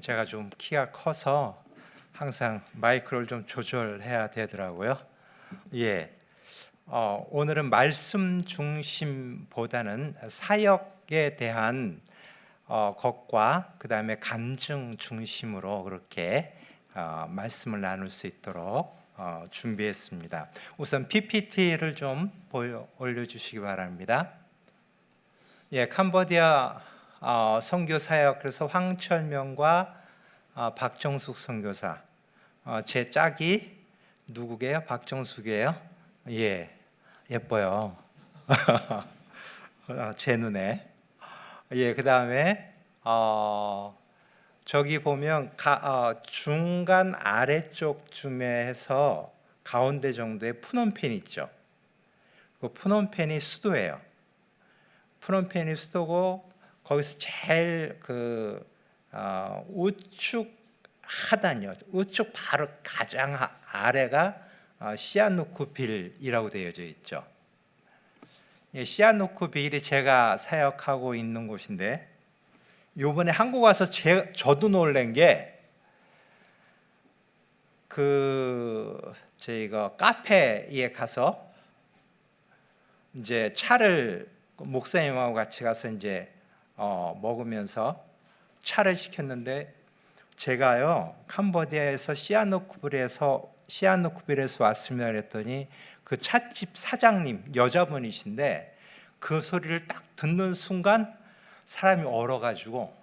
제가 좀 키가 커서 항상 마이크를 좀 조절해야 되더라고요. 예, 오늘은 말씀 중심보다는 사역에 대한 것과 그 다음에 간증 중심으로 그렇게 말씀을 나눌 수 있도록 준비했습니다. 우선 PPT를 좀 올려주시기 바랍니다. 예, 캄보디아 선교 사역, 그래서 황철명과 박정숙 선교사, 제 짝이 누구게요? 박정숙이에요? 예, 예뻐요. 제 눈에. 예, 그 다음에 저기 보면 중간 아래쪽 쯤에 해서 가운데 정도에 푸놈펜 있죠. 그 푸놈펜이 수도예요. 푸놈펜이 수도고 거기서 제일 우측 하단이요. 우측 바로 가장 아래가 시아누쿠빌이라고 되어져 있죠. 시아누쿠빌이 제가 사역하고 있는 곳인데, 요번에 한국 와서 저도 놀란 게 저희가 카페에 가서 이제 차를 목사님하고 같이 가서 이제 먹으면서 차를 시켰는데, 제가요 캄보디아에서 시아누쿠빌에서 왔습니다 그랬더니 그 찻집 사장님 여자분이신데, 그 소리를 딱 듣는 순간 사람이 얼어가지고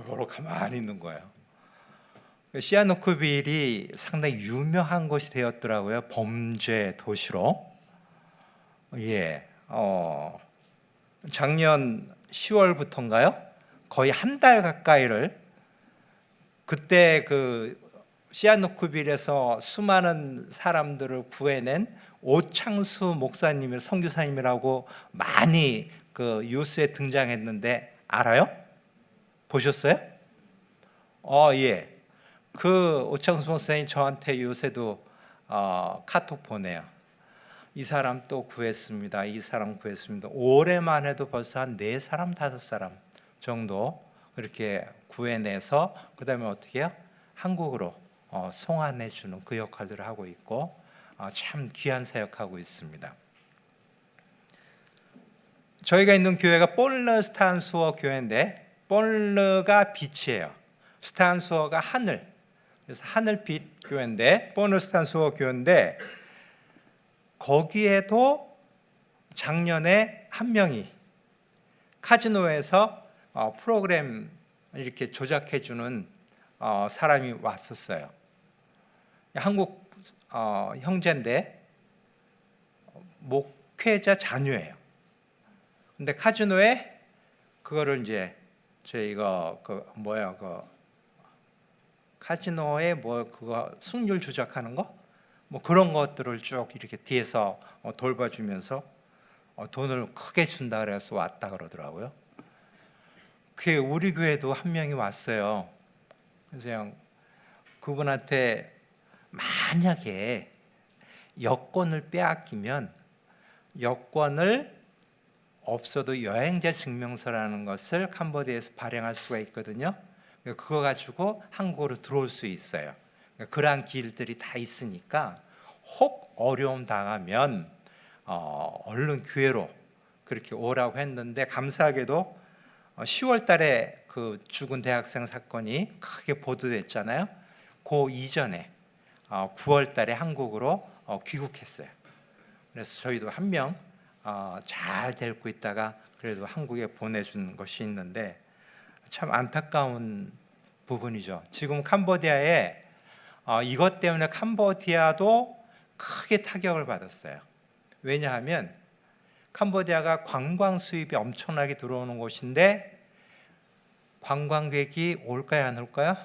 얼어 가만히 있는 거예요. 시아누쿠빌이 상당히 유명한 곳이 되었더라고요. 범죄 도시로. 예, 작년 10월부터인가요? 거의 한 달 가까이를, 그때 시아누쿠빌에서 수많은 사람들을 구해낸 오창수 목사님이 선교사님이라고 많이 뉴스에 등장했는데 알아요? 보셨어요? 예. 그 오창수 목사님 저한테 요새도 카톡 보내요. 이 사람 또 구했습니다. 이 사람 구했습니다. 올해만 해도 벌써 한 4사람, 5사람 정도 그렇게 구해내서 그 다음에 어떻게 해요? 한국으로 송환해주는 그 역할들을 하고 있고, 참 귀한 사역하고 있습니다. 저희가 있는 교회가 본르 스탄수어 교회인데, 본르가 빛이에요. 스탄수어가 하늘, 그래서 하늘빛 교회인데 본르 스탄수어 교회인데, 거기에도 작년에 한 명이 카지노에서 프로그램 이렇게 조작해주는 사람이 왔었어요. 한국 형제인데 목회자 자녀예요. 근데 카지노에 그거를 이제 저희가 카지노에 그거 승률 조작하는 거, 그런 것들을 쭉 이렇게 뒤에서 돌봐주면서 돈을 크게 준다 그래서 왔다 그러더라고요. 우리 교회도 한 명이 왔어요. 그래서 그냥 그분한테 만약에 여권을 빼앗기면, 여권을 없어도 여행자 증명서라는 것을 캄보디아에서 발행할 수가 있거든요. 그거 가지고 한국으로 들어올 수 있어요. 그러한 길들이 다 있으니까 혹 어려움 당하면 얼른 교회로 그렇게 오라고 했는데, 감사하게도 10월 달에 그 죽은 대학생 사건이 크게 보도됐잖아요. 그 이전에 9월 달에 한국으로 귀국했어요. 그래서 저희도 한 명 잘 데리고 있다가 그래도 한국에 보내준 것이 있는데, 참 안타까운 부분이죠. 지금 캄보디아에 이것 때문에 캄보디아도 크게 타격을 받았어요. 왜냐하면 캄보디아가 관광 수입이 엄청나게 들어오는 곳인데, 관광객이 올까요, 안 올까요?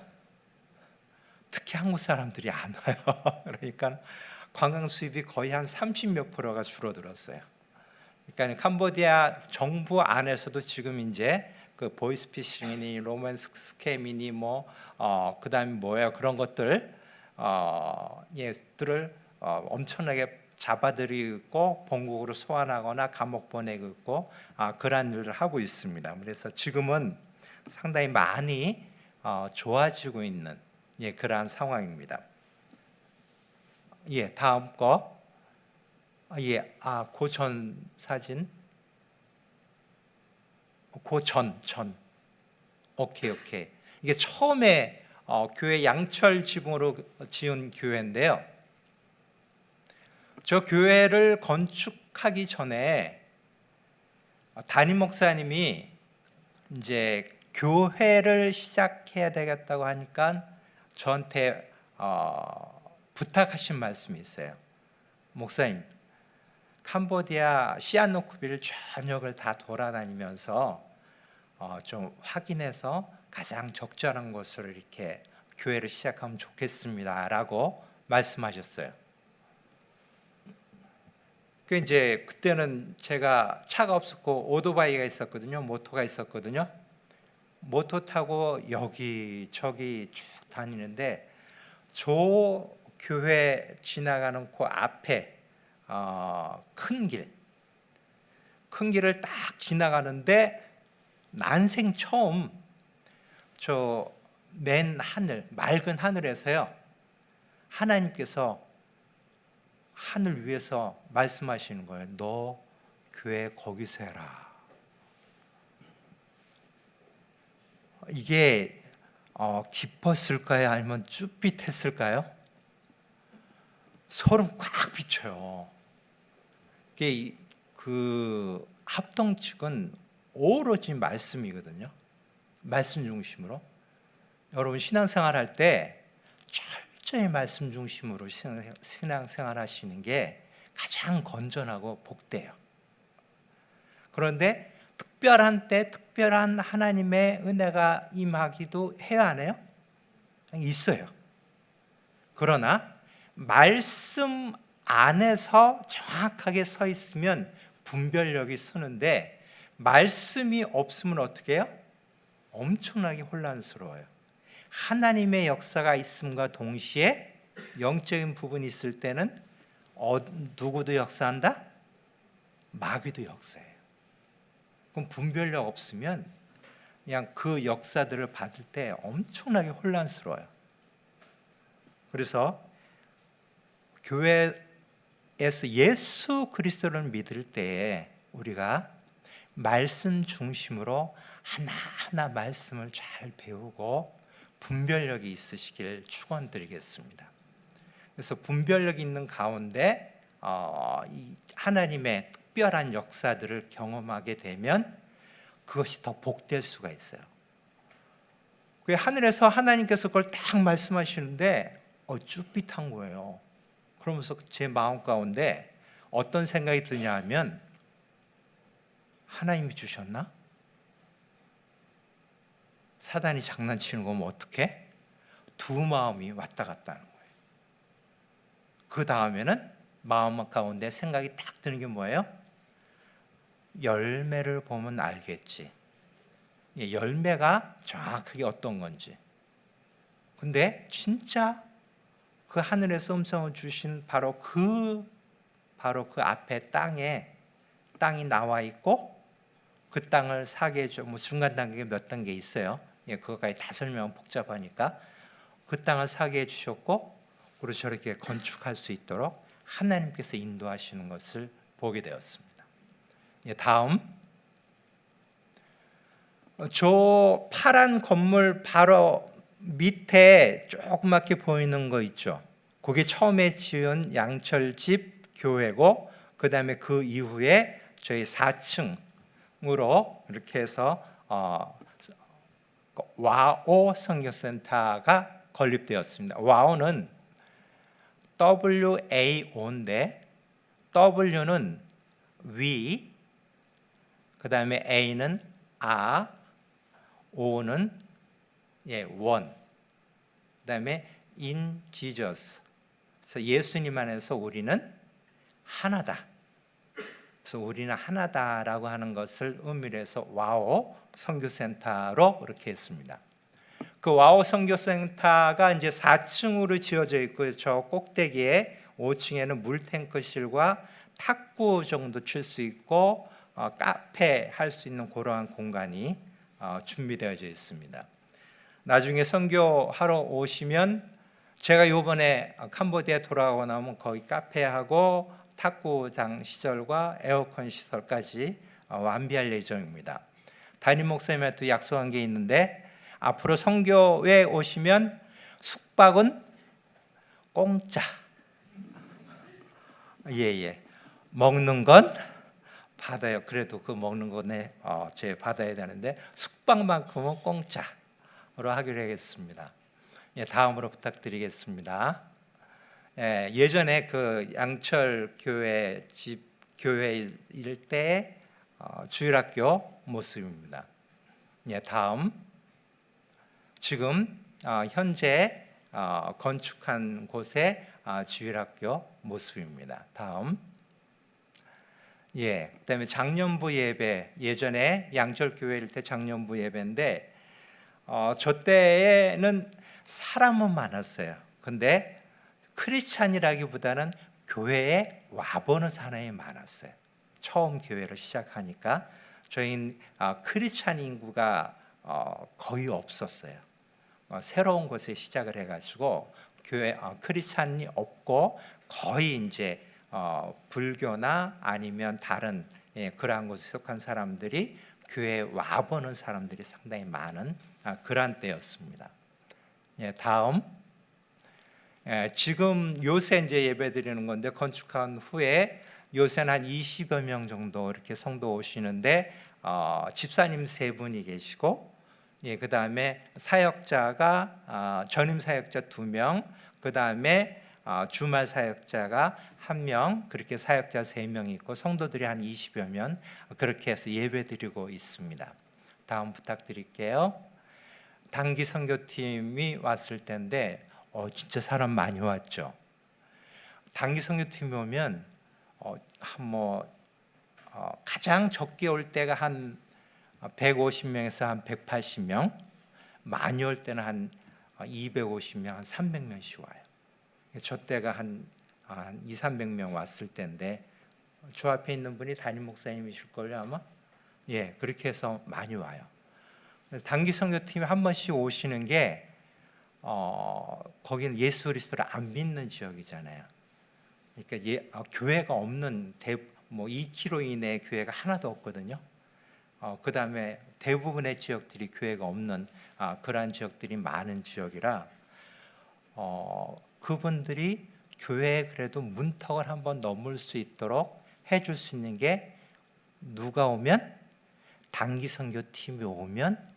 특히 한국 사람들이 안 와요. 그러니까 관광 수입이 거의 한 30몇 %가 줄어들었어요. 그러니까 캄보디아 정부 안에서도 지금 이제 그 보이스피싱이니 로맨스 스캠이니 그다음에 그런 것들 얘들을 엄청나게 잡아들이고 본국으로 소환하거나 감옥 보내고 있고, 그러한 일을 하고 있습니다. 그래서 지금은 상당히 많이 좋아지고 있는 그러한 상황입니다. 다음 거. 고전 사진. 전. 오케이. 이게 처음에 교회 양철 지붕으로 지은 교회인데요. 저 교회를 건축하기 전에 담임 목사님이 이제 교회를 시작해야 되겠다고 하니까 저한테 부탁하신 말씀이 있어요. 목사님, 캄보디아 시안노쿠비를 전역을 다 돌아다니면서 좀 확인해서 가장 적절한 곳으로 이렇게 교회를 시작하면 좋겠습니다라고 말씀하셨어요. 이제 그때는 제가 차가 없었고 오토바이가 있었거든요. 모토가 있었거든요. 모토 타고 여기저기 쭉 다니는데 저 교회 지나가는 그 앞에 큰 길을 딱 지나가는데 난생 처음 저 맨 하늘, 맑은 하늘에서요, 하나님께서 하늘 위에서 말씀하시는 거예요. 너 교회 거기서 해라. 이게 깊었을까요? 아니면 쭈삣했을까요? 소름 꽉 비쳐요. 이게 그 합동 측은 오로지 말씀이거든요. 말씀 중심으로. 여러분 신앙생활 할 때 철저히 말씀 중심으로 신앙생활 하시는 게 가장 건전하고 복돼요. 그런데 특별한 때 특별한 하나님의 은혜가 임하기도 해야 하나요? 있어요. 그러나 말씀 안에서 정확하게 서 있으면 분별력이 서는데 말씀이 없으면 어떻게 해요? 엄청나게 혼란스러워요. 하나님의 역사가 있음과 동시에 영적인 부분이 있을 때는 누구도 역사한다? 마귀도 역사해요. 그럼 분별력 없으면 그냥 그 역사들을 받을 때 엄청나게 혼란스러워요. 그래서 교회에서 예수 그리스도를 믿을 때에 우리가 말씀 중심으로 하나하나 말씀을 잘 배우고 분별력이 있으시길 축원드리겠습니다. 그래서 분별력 있는 가운데 이 하나님의 특별한 역사들을 경험하게 되면 그것이 더 복될 수가 있어요. 그 하늘에서 하나님께서 그걸 딱 말씀하시는데 쭈삣한 거예요. 그러면서 제 마음 가운데 어떤 생각이 드냐 하면, 하나님이 주셨나? 사단이 장난치는 거면 어떡해? 두 마음이 왔다 갔다 하는 거예요. 그 다음에는 마음 가운데 생각이 딱 드는 게 뭐예요? 열매를 보면 알겠지. 열매가 정확하게 어떤 건지. 근데 진짜 그 하늘에서 음성을 주신 바로 그 앞에 땅이 나와 있고, 그 땅을 사게 해줘. 중간 단계가 몇 단계 있어요. 그거까지 다 설명은 복잡하니까. 그 땅을 사게 해주셨고, 그리고 저렇게 건축할 수 있도록 하나님께서 인도하시는 것을 보게 되었습니다. 다음, 저 파란 건물 바로 밑에 조그맣게 보이는 거 있죠. 그게 처음에 지은 양철집 교회고, 그 다음에 그 이후에 저희 4층으로 이렇게 해서 와오 선교센터가 건립되었습니다. 와오는 WAO인데, W는 위, 그 다음에 A는 O는 원, 그 다음에 in Jesus. 그래서 예수님 안에서 우리는 하나다. 그래서 우리는 하나다라고 하는 것을 의미로 해서 와오 선교센터로 이렇게 했습니다. 그 와오 선교센터가 이제 4층으로 지어져 있고, 저 꼭대기에 5층에는 물탱크실과 탁구 정도 칠 수 있고 카페 할 수 있는 그러한 공간이 준비되어져 있습니다. 나중에 선교하러 오시면 제가 요번에 캄보디아 돌아가고 나면 거기 카페하고 탁구장 시설과 에어컨 시설까지 완비할 예정입니다. 담임 목사님한테 약속한 게 있는데 앞으로 선교에 오시면 숙박은 공짜. 예. 먹는 건 받아요. 그래도 그 먹는 거네 제 받아야 되는데 숙박만큼은 공짜로 하기로 하겠습니다. 다음으로 부탁드리겠습니다. 예전에 그 양철 교회 집 교회일 때 주일학교 모습입니다. 다음 지금 현재 건축한 곳의 주일학교 모습입니다. 다음 그다음에 장년부 예배, 예전에 양철교회일 때 장년부 예배인데 저 때에는 사람은 많았어요. 근데 크리스찬이라기보다는 교회에 와보는 사람이 많았어요. 처음 교회를 시작하니까 저희는 크리스찬 인구가 거의 없었어요. 새로운 곳에 시작을 해가지고 교회 크리스찬이 없고 거의 이제 불교나 아니면 다른 그러한 곳에 속한 사람들이 교회에 와보는 사람들이 상당히 많은 그러한 때였습니다. 다음 지금 요새 이제 예배 드리는 건데 건축한 후에 요새는 한 20여 명 정도 이렇게 성도 오시는데 집사님 3분이 계시고 그 다음에 사역자가 전임 사역자 2명, 그 다음에 주말 사역자가 1명, 그렇게 사역자 3명 있고 성도들이 한 20여 명 그렇게 해서 예배 드리고 있습니다. 다음 부탁드릴게요. 단기 선교팀이 왔을 때인데 진짜 사람 많이 왔죠. 단기 선교팀이 오면 가장 적게 올 때가 한 150명에서 한 180명, 많이 올 때는 한 250명, 한 300명씩 와요. 저 때가 한 200-300명 왔을 때인데 저 앞에 있는 분이 담임 목사님이실걸요 아마? 그렇게 해서 많이 와요. 단기 선교팀이 한 번씩 오시는 게 거기는 예수 그리스도를 안 믿는 지역이잖아요. 그러니까 교회가 없는 2km 이내에 교회가 하나도 없거든요. 그 다음에 대부분의 지역들이 교회가 없는 그러한 지역들이 많은 지역이라 그분들이 교회에 그래도 문턱을 한번 넘을 수 있도록 해줄 수 있는 게 누가 오면 단기 선교팀이 오면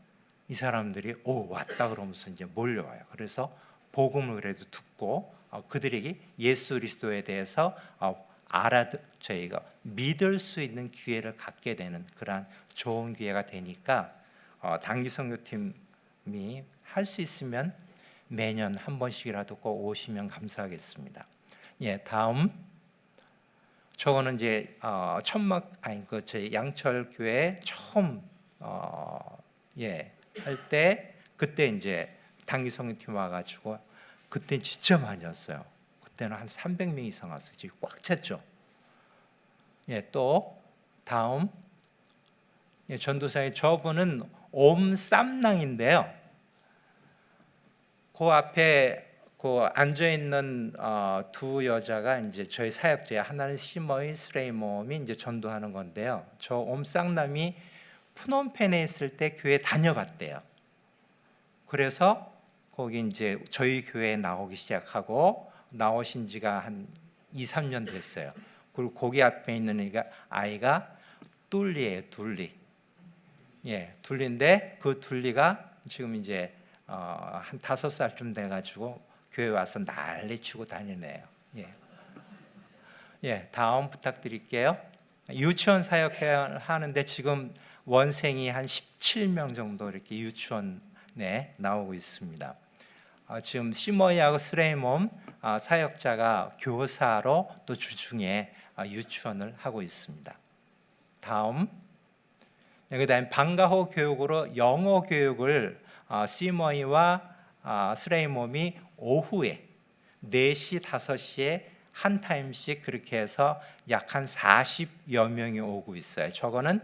이 사람들이 왔다 그러면서 이제 몰려와요. 그래서 복음을 그래도 듣고 그들에게 예수 그리스도에 대해서 저희가 믿을 수 있는 기회를 갖게 되는 그러한 좋은 기회가 되니까 단기 선교팀이 할 수 있으면 매년 한 번씩이라도 꼭 오시면 감사하겠습니다. 다음 저거는 이제 저희 양철 교회 처음 할 때 그때 이제 단기 선교팀 와가지고 그때 진짜 많이 왔어요. 그때는 한 300명 이상 왔어요. 지금 꽉 찼죠. 또 다음 전도사의 저분은 옴쌈낭인데요. 그 앞에 앉아 있는 두 여자가 이제 저희 사역자예요. 하나는 시머이 스레이mom이 이제 전도하는 건데요. 저 옴상남이 푸놈펜에 있을 때 교회 다녀봤대요. 그래서 거기 이제 저희 교회에 나오기 시작하고 나오신 지가 한 2-3년 됐어요. 그리고 거기 앞에 있는 아이가 둘리예요. 둘리인데 그 둘리가 지금 이제 한 5살쯤 돼가지고 교회 와서 난리치고 다니네요. 다음 부탁드릴게요. 유치원 사역하는데 지금 원생이 한 17명 정도 이렇게 유치원에 나오고 있습니다. 지금 시머이하고 스레이몸 사역자가 교사로 또 주중에 유치원을 하고 있습니다. 다음 그다음에 방과후 교육으로 영어 교육을 시머이와 스레이몸이 오후에 4시, 5시에 한 타임씩 그렇게 해서 약 한 40여 명이 오고 있어요. 저거는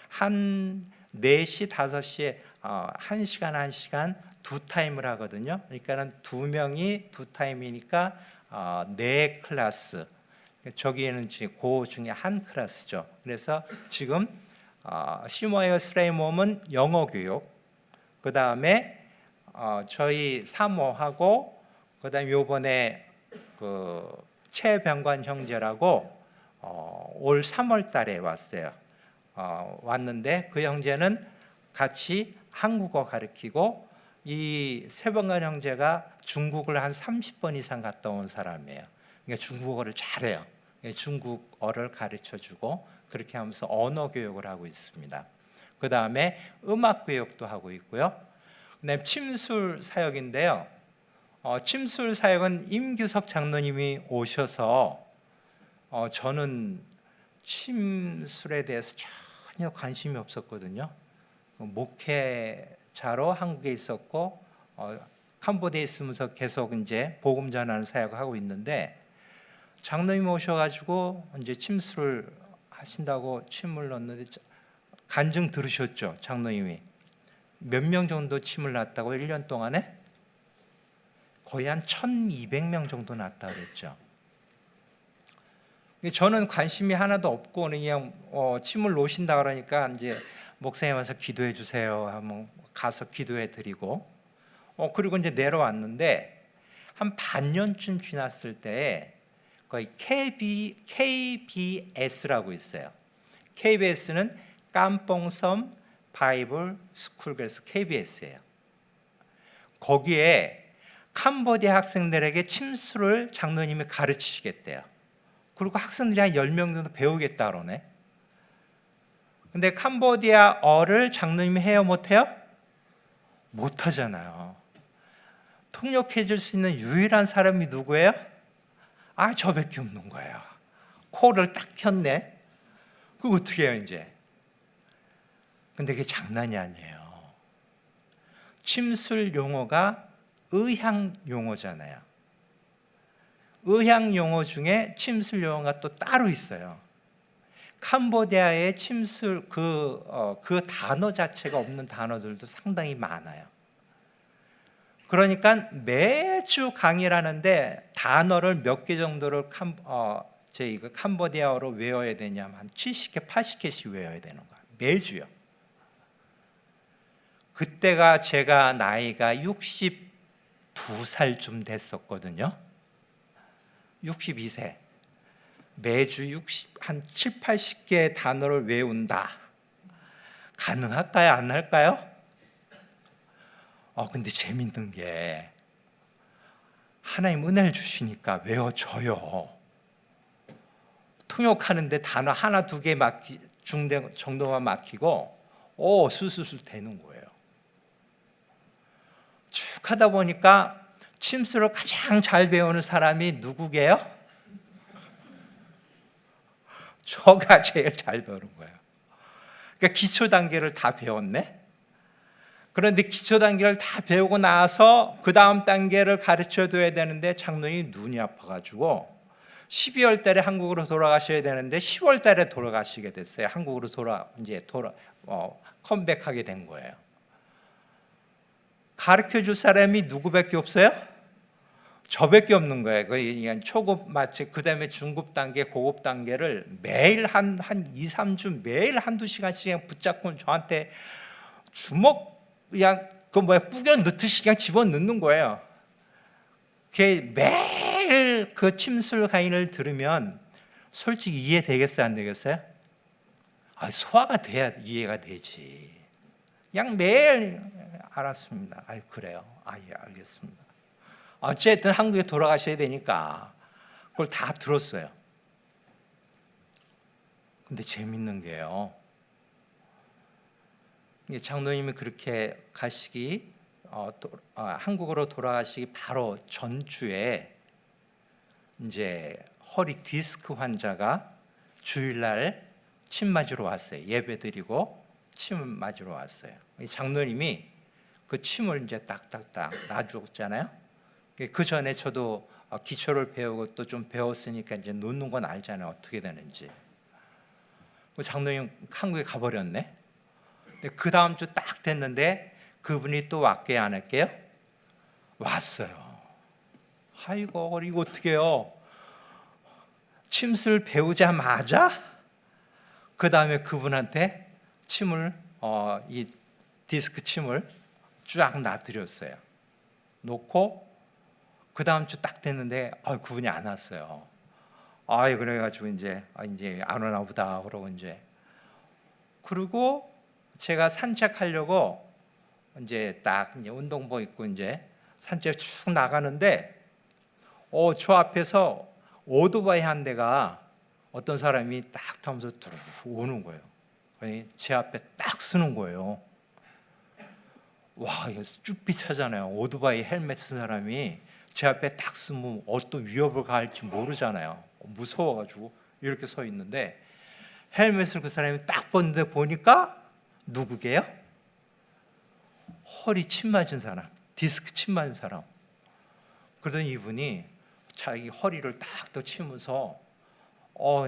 한 4시, 5시에 한 시간 두 타임을 하거든요. 그러니까는 두 명이 두 타임이니까 네 클래스. 저기에는 지금 그 중에 한 클래스죠. 그래서 지금 시모에어 슬레이몸은 영어 교육, 그 다음에 저희 사모하고 그 다음에 요번에 그 최병관 형제라고 올 3월 달에 왔어요. 왔는데 그 형제는 같이 한국어 가르치고, 이 최병관 형제가 중국을 한 30번 이상 갔다 온 사람이에요. 그러니까 중국어를 잘해요. 중국어를 가르쳐주고 그렇게 하면서 언어 교육을 하고 있습니다. 그 다음에 음악 교육도 하고 있고요. 그다음에 침술 사역인데요. 침술 사역은 임규석 장로님이 오셔서 저는 침술에 대해서 전혀 관심이 없었거든요. 목회자로 한국에 있었고 캄보디아에 있으면서 계속 이제 복음 전하는 사역을 하고 있는데, 장로님 오셔가지고 이제 침술을 하신다고 침을 넣는데 간증 들으셨죠? 장로님이 몇 명 정도 침을 놨다고 1년 동안에? 거의 한 1200명 정도 놨다 그랬죠. 저는 관심이 하나도 없고 그냥 침을 놓으신다 그러니까 이제 목사님 와서 기도해 주세요 하면 가서 기도해 드리고 그리고 이제 내려왔는데, 한 반년쯤 지났을 때 거의 KBS라고 있어요. KBS는 깜뽕섬 바이블 스쿨, 그래서 KBS예요. 거기에 캄보디아 학생들에게 침수를 장로님이 가르치시겠대요. 그리고 학생들이 한 10명 정도 배우겠다 그러네. 근데 캄보디아어를 장로님이 해요, 못해요? 못하잖아요. 통역해 줄 수 있는 유일한 사람이 누구예요? 저밖에 없는 거예요. 코를 딱 켰네. 그거 어떻게 해요 이제? 근데 그게 장난이 아니에요. 침술 용어가 의향 용어잖아요. 의향 용어 중에 침술 용어가 또 따로 있어요. 캄보디아의 침술 그 단어 자체가 없는 단어들도 상당히 많아요. 그러니까 매주 강의를 하는데 단어를 몇 개 정도를 캄보디아어로 외워야 되냐면 한 70개, 80개씩 외워야 되는 거예요. 매주요. 그때가 제가 나이가 62살쯤 됐었거든요. 62세. 매주 한 7, 80개의 단어를 외운다. 가능할까요? 안 할까요? 근데 재밌는 게 하나님 은혜를 주시니까 외워져요. 통역하는데 단어 하나 두 개 정도만 막히고 술술술 되는 거예요. 쭉 하다 보니까 침수를 가장 잘 배우는 사람이 누구게요? 저가 제일 잘 배우는 거예요. 그러니까 기초 단계를 다 배웠네. 그런데 기초 단계를 다 배우고 나서 그 다음 단계를 가르쳐 줘야 되는데 장로님이 눈이 아파가지고 12월 달에 한국으로 돌아가셔야 되는데 10월 달에 돌아가시게 됐어요. 한국으로 컴백하게 된 거예요. 가르쳐 줄 사람이 누구밖에 없어요? 저밖에 없는 거예요. 그냥 초급 마치 그다음에 중급 단계, 고급 단계를 매일 한 2, 3주 매일 한두 시간씩 붙잡고 저한테 주먹 그냥 뿌겨 넣듯이 그냥 집어 넣는 거예요. 매일 그 침술 강의를 들으면 솔직히 이해되겠어요, 안 되겠어요? 소화가 돼야 이해가 되지. 그냥 매일 알았습니다. 그래요. 예, 알겠습니다. 어쨌든 한국에 돌아가셔야 되니까 그걸 다 들었어요. 근데 재밌는 게요. 장로님이 그렇게 가시기 한국으로 돌아가시기 바로 전주에 이제 허리 디스크 환자가 주일날 침 맞으러 왔어요. 예배드리고 침 맞으러 왔어요. 장로님이 그 침을 이제 딱딱딱 놔줬잖아요. 그 전에 저도 기초를 배우고 또 좀 배웠으니까 이제 놓는 건 알잖아요. 어떻게 되는지. 장로님 한국에 가버렸네. 그 다음 주 딱 됐는데 그분이 또 왔게요, 안 할게요? 왔어요. 아이고, 이거 어떻게 해요? 침술 배우자마자 그 다음에 그분한테 침을 이 디스크 침을 쫙 놔드렸어요. 놓고 그 다음 주 딱 됐는데 그분이 안 왔어요. 그래가지고 이제 안 오나 보다 그러고 그리고 제가 산책하려고 딱 운동복 입고 산책 쭉 나가는데 저 앞에서 오토바이 한 대가 어떤 사람이 딱 타면서 뚜룩 오는 거예요. 제 앞에 딱 쓰는 거예요. 와, 이거 쭈삣하잖아요. 오토바이 헬멧 쓴 사람이 제 앞에 딱 쓰면 어떤 위협을 가할지 모르잖아요. 무서워가지고 이렇게 서 있는데 헬멧을 그 사람이 딱 봤는데 보니까 누구게요? 허리 침 맞은 사람, 디스크 침 맞은 사람. 그러더니 이분이 자기 허리를 딱 또 치면서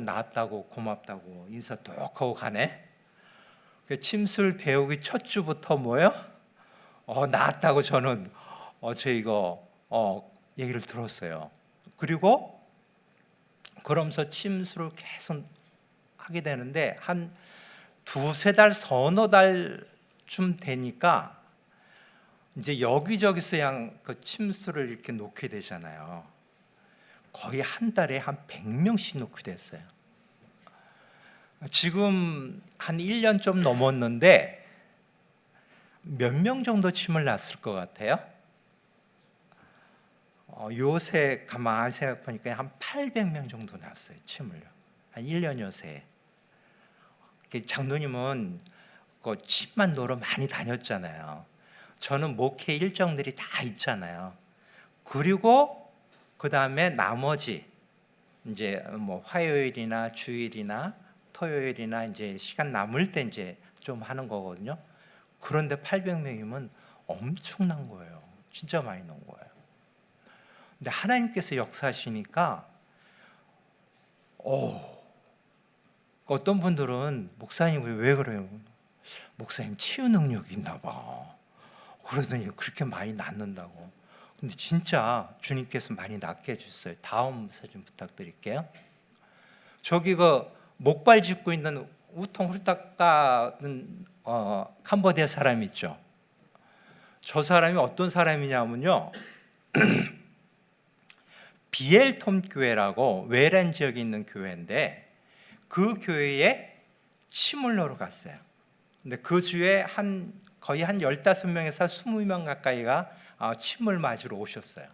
나았다고 고맙다고 인사 뚝 하고 가네. 침술 배우기 첫 주부터 뭐예요? 나았다고 저는 저 이거 얘기를 들었어요. 그리고 그러면서 침술을 계속 하게 되는데 한 두세 달, 서너 달쯤 되니까 이제 여기저기서 그냥 그 침술을 이렇게 놓게 되잖아요. 거의 한 달에 한 100명씩 놓게 됐어요. 지금 한 1년 좀 넘었는데 몇 명 정도 침을 놨을 것 같아요? 요새 가만히 생각해보니까 한 800명 정도 놨어요, 침을요. 한 1년여 새에. 장로님은 그 침만 놓으러 많이 다녔잖아요. 저는 목회 일정들이 다 있잖아요. 그리고 그 다음에 나머지 뭐 화요일이나 주일이나 토요일이나 시간 남을 때 좀 하는 거거든요. 그런데 800명이면 엄청난 거예요. 진짜 많이 넣은 거예요. 근데 하나님께서 역사하시니까 어떤 분들은 목사님 왜 그래요? 목사님 치유 능력이 있나 봐. 그러더니 그렇게 많이 낫는다고. 근데 진짜 주님께서 많이 낫게 해주셨어요. 다음 사진 부탁드릴게요. 저기 그 목발 짚고 있는 우통 훌딱 까는 캄보디아 사람 있죠. 저 사람이 어떤 사람이냐면요, 비엘톰 교회라고 웨렌 지역에 있는 교회인데 그 교회에 침을 넣으러 갔어요. 근데 그 주에 거의 한 15명에서 20명 가까이가 침을 맞으러 오셨어요.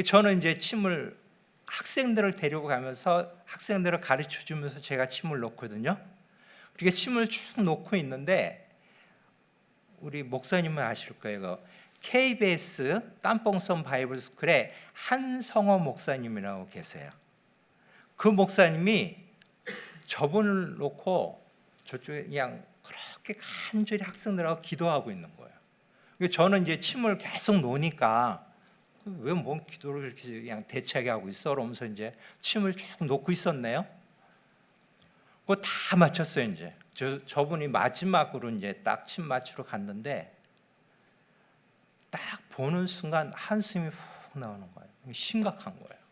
저는 침을 학생들을 데리고 가면서 학생들을 가르쳐 주면서 제가 침을 놓거든요. 그렇게 침을 쭉 놓고 있는데 우리 목사님은 아실 거예요. KBS 땀뽕선 바이블 스쿨에 한성호 목사님이라고 계세요. 그 목사님이 저분을 놓고 저쪽에 그냥 그렇게 간절히 학생들하고 기도하고 있는 거예요. 저는 침을 계속 놓으니까 왜 뭔 기도를 이렇게 그냥 대차게 하고 있어? 그러면서 침을 쭉 놓고 있었네요. 그거 다 마쳤어요. 저분이 마지막으로 딱 침 맞추러 갔는데 딱 보는 순간 한숨이 훅 나오는 거예요. 심각한 거예요.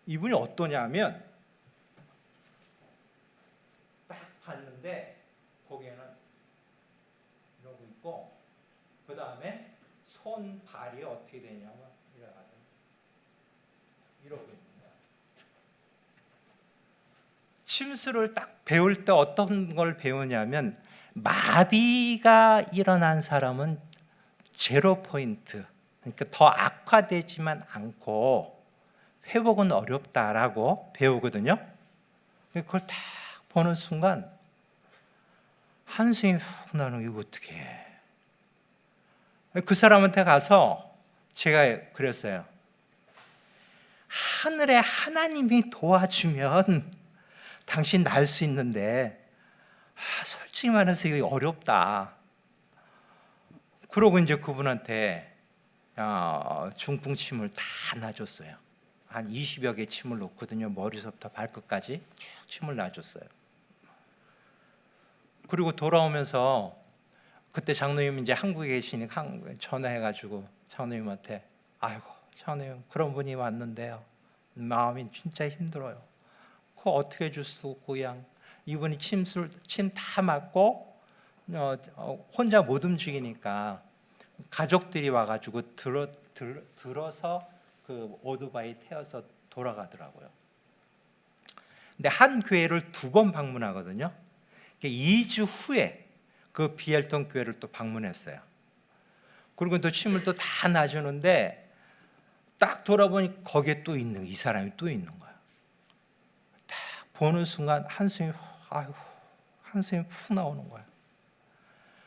이분이 어떠냐면 딱 봤는데 거기에는 이러고 있고 그 다음에 손 발이 어떻게 되냐면 이러고 있는 거예요. 침수를 딱 배울 때 어떤 걸 배우냐면 마비가 일어난 사람은 제로 포인트, 그러니까 더 악화되지만 않고 회복은 어렵다라고 배우거든요. 그걸 딱 보는 순간 한숨이 훅 나는 게 어떻게 해? 그 사람한테 가서 제가 그랬어요. 하늘에 하나님이 도와주면 당신 날 수 있는데 솔직히 말해서 이거 어렵다. 그러고 그분한테 중풍침을 다 놔줬어요. 한 20여 개 침을 놓거든요. 머리서부터 발끝까지 쭉 침을 놔줬어요. 그리고 돌아오면서 그때 장로님 이제 한국에 계시니까 전화해가지고 장로님한테, 아이고 장로님 그런 분이 왔는데요, 마음이 진짜 힘들어요. 그거 어떻게 해줄 수 없고, 그냥 이분이 침 다 맞고 혼자 못 움직이니까 가족들이 와가지고 들어서 그 오토바이 태워서 돌아가더라고요. 근데 한 교회를 2번 방문하거든요. 2주 후에 그 비엘동 교회를 또 방문했어요. 그리고 또 침을 또 다 놔주는데 딱 돌아보니 거기에 또 있는, 이 사람이 또 있는 거야. 딱 보는 순간 한숨이 푹 나오는 거야.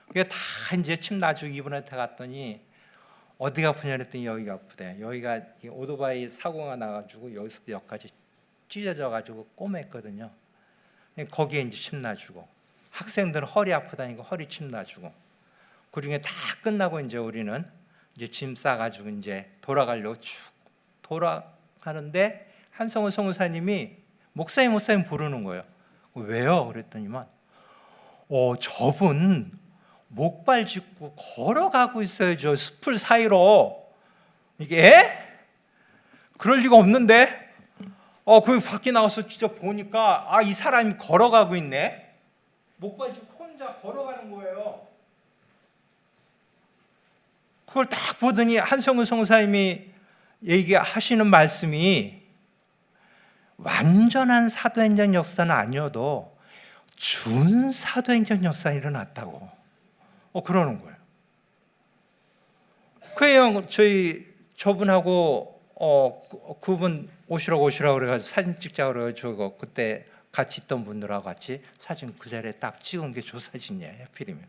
그게 다 이제 침 놔주고 이분한테 갔더니 어디가 아프냐 그랬더니 여기가 아프대. 여기가 오토바이 사고가 나가지고 여기서 여기까지 찢어져가지고 꼬맸거든요. 거기에 이제 침 놔주고, 학생들은 허리 아프다니까 허리 침 놔주고, 그 중에 다 끝나고 이제 우리는 이제 짐 싸가지고 이제 돌아가려고 쭉 돌아가는데 한성훈 성우사님이 목사님 부르는 거예요. 왜요? 그랬더니만 저분 목발 짚고 걸어가고 있어요. 저 숲을 사이로. 이게 그럴 리가 없는데 그 밖에 나와서 직접 보니까 이 사람이 걸어가고 있네. 목발 짚고 혼자 걸어가는 거예요. 그걸 딱 보더니 한성훈 성사님이 얘기하시는 말씀이 완전한 사도행전 역사는 아니어도 준사도행전 역사가 일어났다고 그러는 거예요. 그래요. 저분하고 그분 오시라고 그래가지고 사진 찍자고 그래가지고 그때 같이 있던 분들하고 같이 사진 그 자리에 딱 찍은 게 저 사진이에요. 하필이면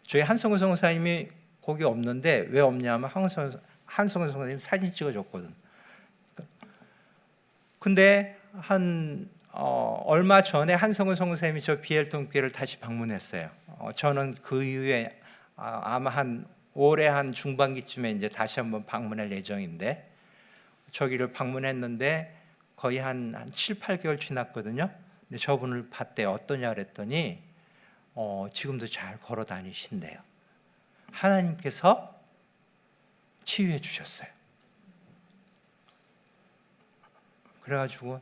저희 한성훈 성사님이 거기 없는데 왜 없냐면 한성훈 성사님이 사진 찍어줬거든. 근데 얼마 전에 한성훈 성사님이 저 비엘동 교회를 다시 방문했어요. 저는 그 이후에 아마 올해 중반기쯤에 이제 다시 한번 방문할 예정인데, 저기를 방문했는데 거의 한 7, 8개월 지났거든요. 근데 저분을 봤대요. 어떠냐 그랬더니 지금도 잘 걸어 다니신대요. 하나님께서 치유해 주셨어요. 그래가지고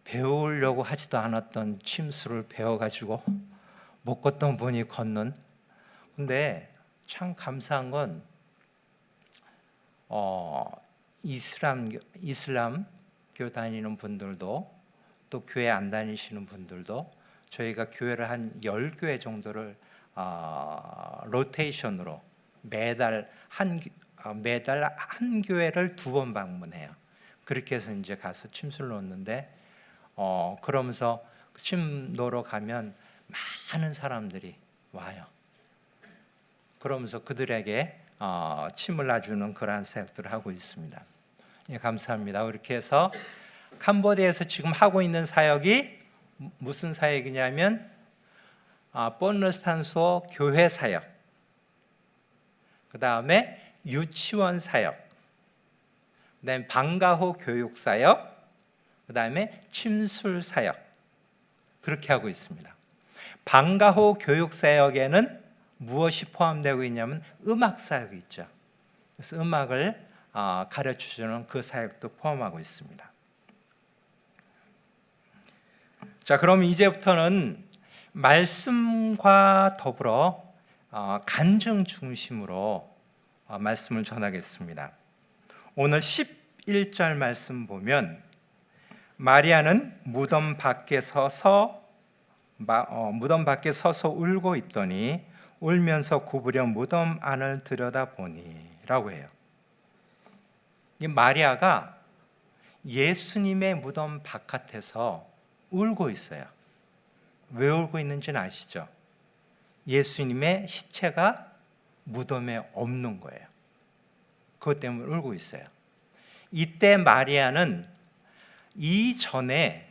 배우려고 하지도 않았던 침수를 배워가지고 못 걷던 분이 걷는. 근데 참 감사한 건 이슬람교 다니는 분들도 또 교회 안 다니시는 분들도 저희가 교회를 한 10교회 정도를 로테이션으로 매달 한 교회를 2번 방문해요. 그렇게 해서 이제 가서 침수를 놓는데 그러면서 침 놓으러 가면 많은 사람들이 와요. 그러면서 그들에게 침을 놔주는 그러한 사역들을 하고 있습니다. 예, 감사합니다. 이렇게 해서 캄보디아에서 지금 하고 있는 사역이 무슨 사역이냐면 본르스탄소 교회 사역, 그 다음에 유치원 사역, 그 다음에 방과후 교육 사역, 그 다음에 침술 사역, 그렇게 하고 있습니다. 방과후 교육 사역에는 무엇이 포함되고 있냐면 음악 사역이 있죠. 그래서 음악을 가르쳐주는 그 사역도 포함하고 있습니다. 자, 그럼 이제부터는 말씀과 더불어 간증 중심으로 말씀을 전하겠습니다. 오늘 11절 말씀 보면 마리아는 무덤 밖에 서서 울고 있더니 울면서 구부려 무덤 안을 들여다보니라고 해요. 이 마리아가 예수님의 무덤 바깥에서 울고 있어요. 왜 울고 있는지는 아시죠? 예수님의 시체가 무덤에 없는 거예요. 그것 때문에 울고 있어요. 이때 마리아는 이전에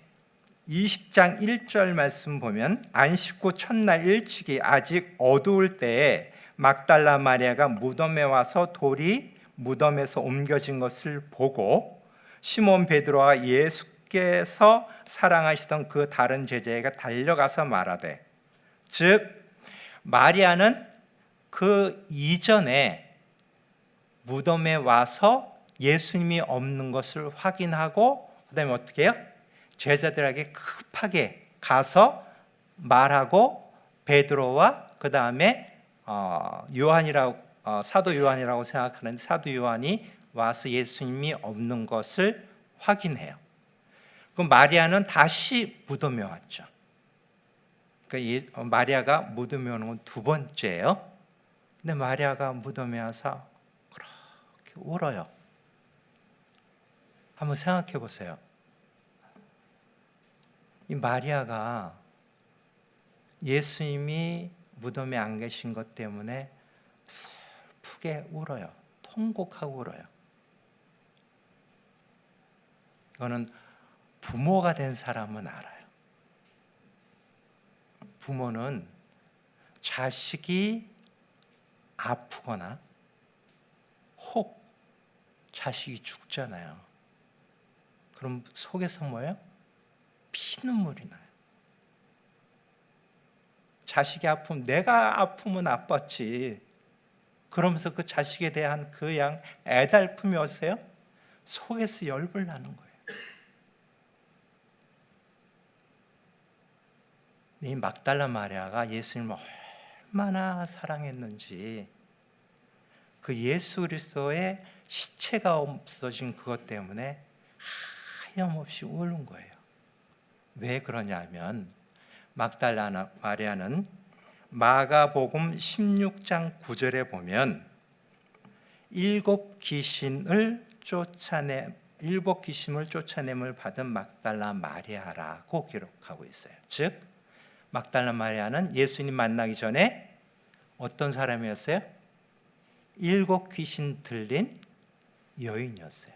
20장 1절 말씀 보면 안식 후 첫날 일찍이 아직 어두울 때에 막달라 마리아가 무덤에 와서 돌이 무덤에서 옮겨진 것을 보고 시몬 베드로와 예수께서 사랑하시던 그 다른 제자애가 달려가서 말하되, 즉 마리아는 그 이전에 무덤에 와서 예수님이 없는 것을 확인하고 그다음에 어떻게 해요? 제자들에게 급하게 가서 말하고 베드로와 그다음에 요한이라고 사도 요한이라고 생각하는 사도 요한이 와서 예수님이 없는 것을 확인해요. 그럼 마리아는 다시 무덤에 왔죠. 그러니까 마리아가 무덤에 오는 건 두 번째예요. 근데 마리아가 무덤에 와서 그렇게 울어요. 한번 생각해 보세요. 이 마리아가 예수님이 무덤에 안 계신 것 때문에 슬프게 울어요. 통곡하고 울어요. 이거는 부모가 된 사람은 알아요. 부모는 자식이 아프거나 혹 자식이 죽잖아요. 그럼 속에서 뭐예요? 피눈물이 나요. 자식이 아프면 내가 아프면 아팠지. 그러면서 그 자식에 대한 그 애달픔이 오세요? 속에서 열불 나는 거예요. 이 막달라 마리아가 예수님을 얼마나 사랑했는지 그 예수 그리스도의 시체가 없어진 그것 때문에 하염없이 우는 거예요. 왜 그러냐면 막달라 마리아는 마가복음 16장 9절에 보면 일곱 귀신을 쫓아냄을 받은 막달라 마리아라고 기록하고 있어요. 즉 막달라 마리아는 예수님 만나기 전에 어떤 사람이었어요? 일곱 귀신 들린 여인이었어요.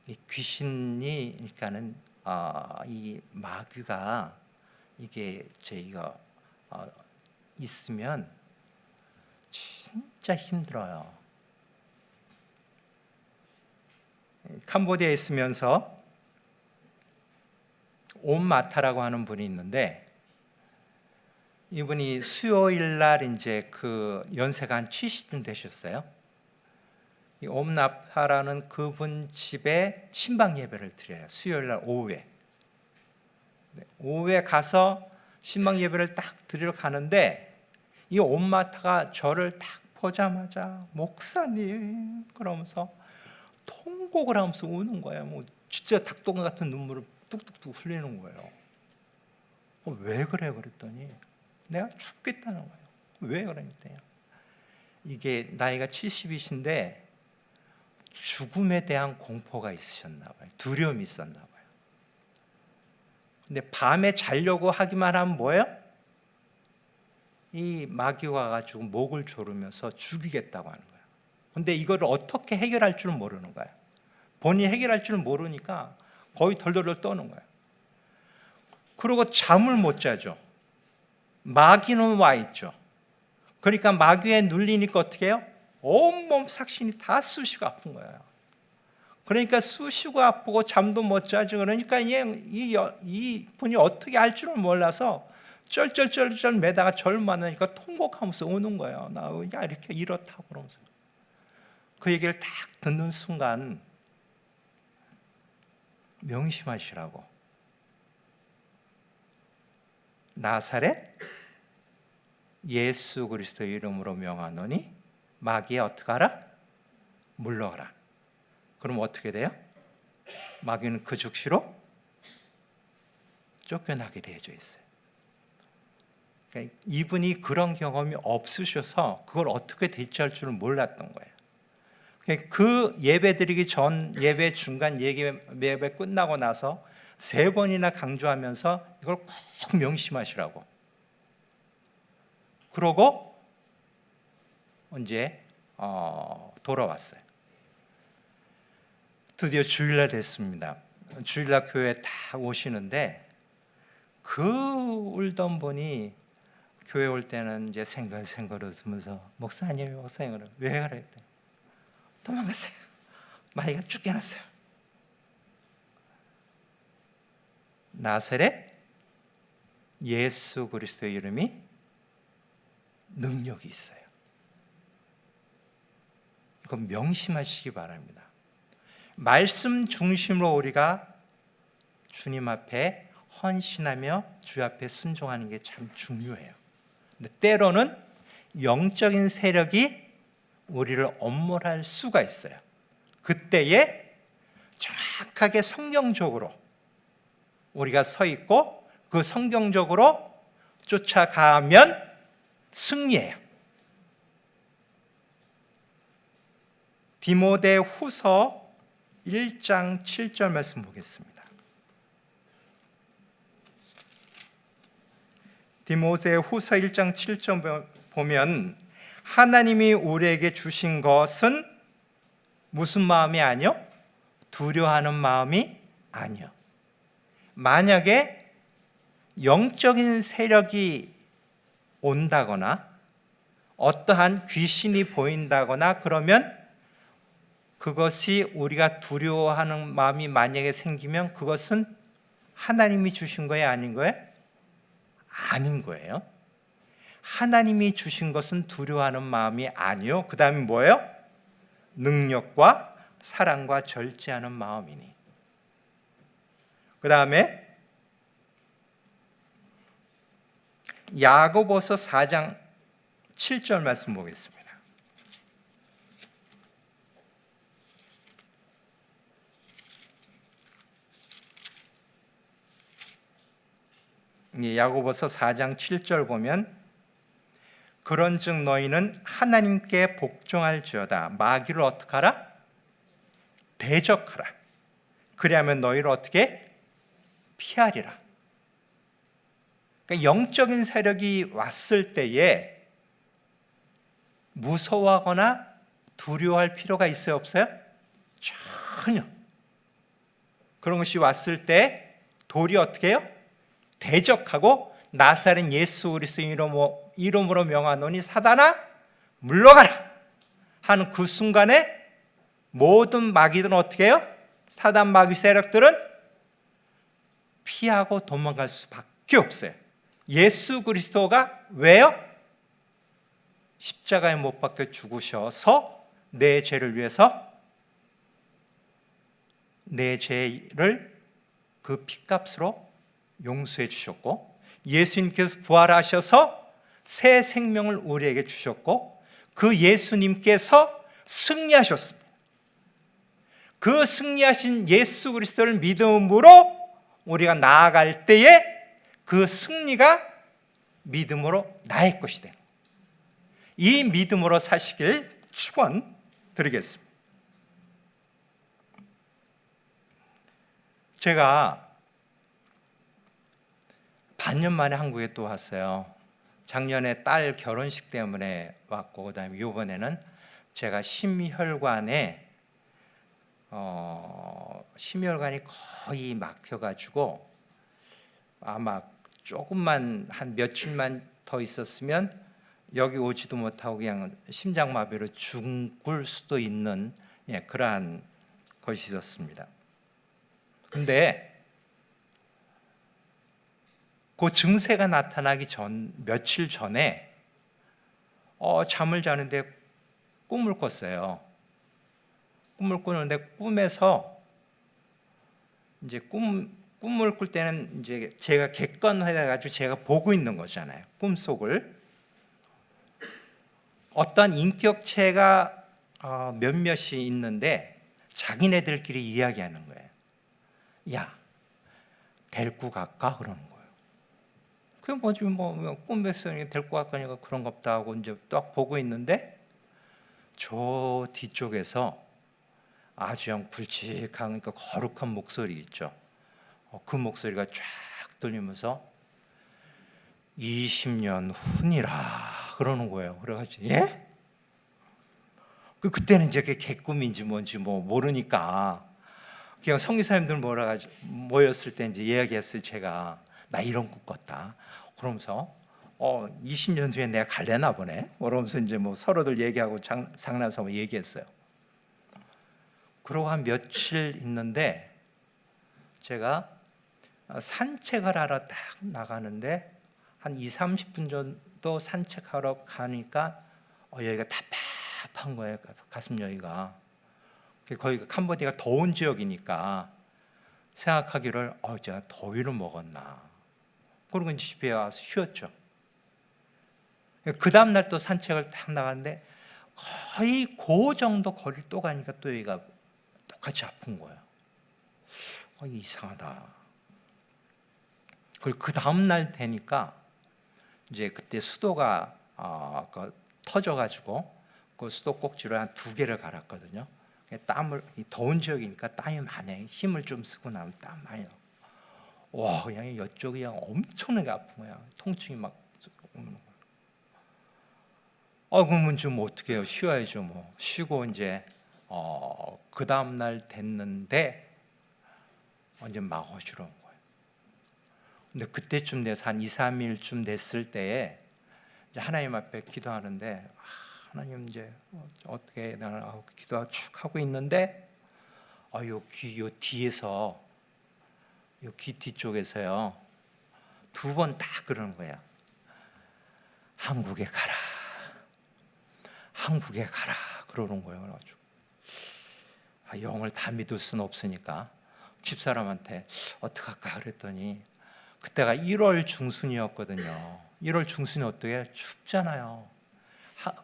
이 귀신이 그러니까는 이 마귀가 이게 저희가 있으면 진짜 힘들어요. 캄보디아에 있으면서 옴마타라고 하는 분이 있는데 이분이 수요일 날 이제 그 연세가 한 70쯤 되셨어요. 이 옴마타라는 그분 집에 신방 예배를 드려요. 수요일 날 오후에. 오후에 가서 신방 예배를 딱 드리러 가는데 이 옴마타가 저를 딱 보자마자 목사님 그러면서 통곡을 하면서 우는 거예요. 뭐 진짜 닭똥 같은 눈물을 뚝뚝뚝 흘리는 거예요. 왜 그래 그랬더니 내가 죽겠다는 거예요. 왜 그러니까요. 이게 나이가 70이신데 죽음에 대한 공포가 있으셨나 봐요. 두려움이 있었나 봐요. 근데 밤에 자려고 하기만 하면 뭐예요? 이 마귀가 와가지고 목을 조르면서 죽이겠다고 하는 거예요. 근데 이거를 어떻게 해결할 줄은 모르는 거예요. 본인이 해결할 줄은 모르니까 거의 덜덜덜 떠는 거예요. 그리고 잠을 못 자죠. 마귀는 와 있죠. 그러니까 마귀에 눌리니까 어떻게 해요? 온몸 삭신이 다 쑤시고 아픈 거예요. 그러니까 쑤시고 아프고 잠도 못 자죠. 그러니까 이 분이 어떻게 할 줄을 몰라서 쩔쩔쩔쩔 매다가 절 만나니까 통곡하면서 우는 거예요. 나 이렇게 이렇다고 그러면서. 그 얘기를 딱 듣는 순간 명심하시라고. 나사렛 예수 그리스도의 이름으로 명하노니 마귀에 어떻게 하라? 물러가라. 그럼 어떻게 돼요? 마귀는 그 즉시로 쫓겨나게 되어져 있어요. 그러니까 이분이 그런 경험이 없으셔서 그걸 어떻게 대처할 줄을 몰랐던 거예요. 그러니까 그 예배 드리기 전 예배 중간 예배 끝나고 나서 3번이나 강조하면서 이걸 꼭 명심하시라고. 그러고 이제 돌아왔어요. 드디어 주일날 됐습니다. 주일날 교회에 다 오시는데 그 울던 분이 교회 올 때는 이제 생글생글 웃으면서 목사님 왜 그랬대? 도망갔어요. 마귀가 쫓겨났어요. 나사렛 예수 그리스도의 이름이 능력이 있어요. 이건 명심하시기 바랍니다. 말씀 중심으로 우리가 주님 앞에 헌신하며 주 앞에 순종하는 게 참 중요해요. 근데 때로는 영적인 세력이 우리를 엄몰할 수가 있어요. 그때에 정확하게 성경적으로 우리가 서 있고 그 성경적으로 쫓아가면 승리해요. 디모데후서 1장 7절 말씀 보겠습니다. 디모데후서 1장 7절 보면 하나님이 우리에게 주신 것은 무슨 마음이 아니요? 두려워하는 마음이 아니요. 만약에 영적인 세력이 온다거나 어떠한 귀신이 보인다거나 그러면 그것이 우리가 두려워하는 마음이 만약에 생기면 그것은 하나님이 주신 거예요? 아닌 거예요? 아닌 거예요. 하나님이 주신 것은 두려워하는 마음이 아니요. 그 다음에 뭐예요? 능력과 사랑과 절제하는 마음이니. 그 다음에 야고보서 4장 7절 말씀 보겠습니다. 야고보서 4장 7절 보면 그런즉 너희는 하나님께 복종할지어다. 마귀를 어떻게 하라? 대적하라. 그리하면 너희를 어떻게? 피하리라. 그러니까 영적인 세력이 왔을 때에 무서워하거나 두려워할 필요가 있어요? 없어요? 전혀. 그런 것이 왔을 때 도리 어떻게 해요? 대적하고 나사렛 예수 그리스도의 이름으로 명하노니 사단아 물러가라 하는 그 순간에 모든 마귀들은 어떻게 해요? 사단 마귀 세력들은 피하고 도망갈 수밖에 없어요. 예수 그리스도가 왜요? 십자가에 못 박혀 죽으셔서 내 죄를 위해서 내 죄를 그 핏값으로 용서해 주셨고 예수님께서 부활하셔서 새 생명을 우리에게 주셨고 그 예수님께서 승리하셨습니다. 그 승리하신 예수 그리스도를 믿음으로 우리가 나아갈 때에 그 승리가 믿음으로 나의 것이 되는 거예요. 이 믿음으로 사시길 축원드리겠습니다. 제가 반년 만에 한국에 또 왔어요. 작년에 딸 결혼식 때문에 왔고 그다음에 이번에는 제가 심혈관에 심혈관이 거의 막혀가지고 아마 조금만 한 며칠만 더 있었으면 여기 오지도 못하고 그냥 심장마비로 죽을 수도 있는 그러한 것이 있었습니다. 근데 그 증세가 나타나기 전 며칠 전에 잠을 자는데 꿈을 꿨어요. 꿈을 꾸는데 꿈에서 이제 꿈을 꿀 때는 이제 제가 객관화해 가지고 제가 보고 있는 거잖아요. 꿈속을 어떤 인격체가 몇몇이 있는데 자기네들끼리 이야기하는 거예요. 야, 데리고 갈까? 그러는 거예요. 그게 뭐지 꿈에서 데리고 갈까니까 그런 것 없다 하고 이제 딱 보고 있는데 저 뒤쪽에서 아주 영 굵직한 그러니까 거룩한 목소리 있죠. 그 목소리가 쫙 들리면서 20년 후니라 그러는 거예요. 그래가지고 예? 그때는 이제 그게 개꿈인지 뭔지 모르니까 그냥 성교사님들 모였을 때 이제 이야기했어요. 제가 나 이런 꿈 꿨다. 그러면서 20년 뒤에 내가 갈래나 보네. 그러면서 이제 서로들 얘기하고 장난삼아 얘기했어요. 그러고 한 며칠 있는데 제가 산책을 하러 딱 나가는데 한 20, 30분 또 산책하러 가니까 여기가 답답한 거예요. 가슴 여기가. 거기가 캄보디아가 더운 지역이니까 생각하기를 제가 더위를 먹었나. 그러고 이제 집에 와서 쉬었죠. 그 다음날 또 산책을 딱 나갔는데 거의 그 정도 거리를 또 가니까 또 여기가 똑같이 아픈 거예요. 이게 이상하다. 그리고 그 다음날 되니까 이제 그때 수도가 터져가지고 그 수도꼭지로 한 2개를 갈았거든요. 땀을, 더운 지역이니까 땀이 많아요. 힘을 좀 쓰고 나면 땀 많이 나. 와, 그냥 이쪽이 그냥 엄청나게 아픈 거야. 통증이 막 오는 거야. 그러면 좀 어떻게 해요? 쉬어야죠. 뭐 쉬고 이제 그 다음 날 됐는데 이제 막 어지러운 거예요. 근데 그때쯤 돼서 한 2, 3일쯤 됐을 때에 이제 하나님 앞에 기도하는데 하나님 이제 어떻게 나는 기도 쭉 하고 있는데 요 뒤에서 요 귀 뒤쪽에서요 2번 딱 그러는 거예요. 한국에 가라, 한국에 가라 그러는 거예요. 그래가지고 영을 다 믿을 수는 없으니까 집사람한테 어떡할까 그랬더니 그때가 1월 중순이었거든요. 1월 중순이 어떻게 춥잖아요.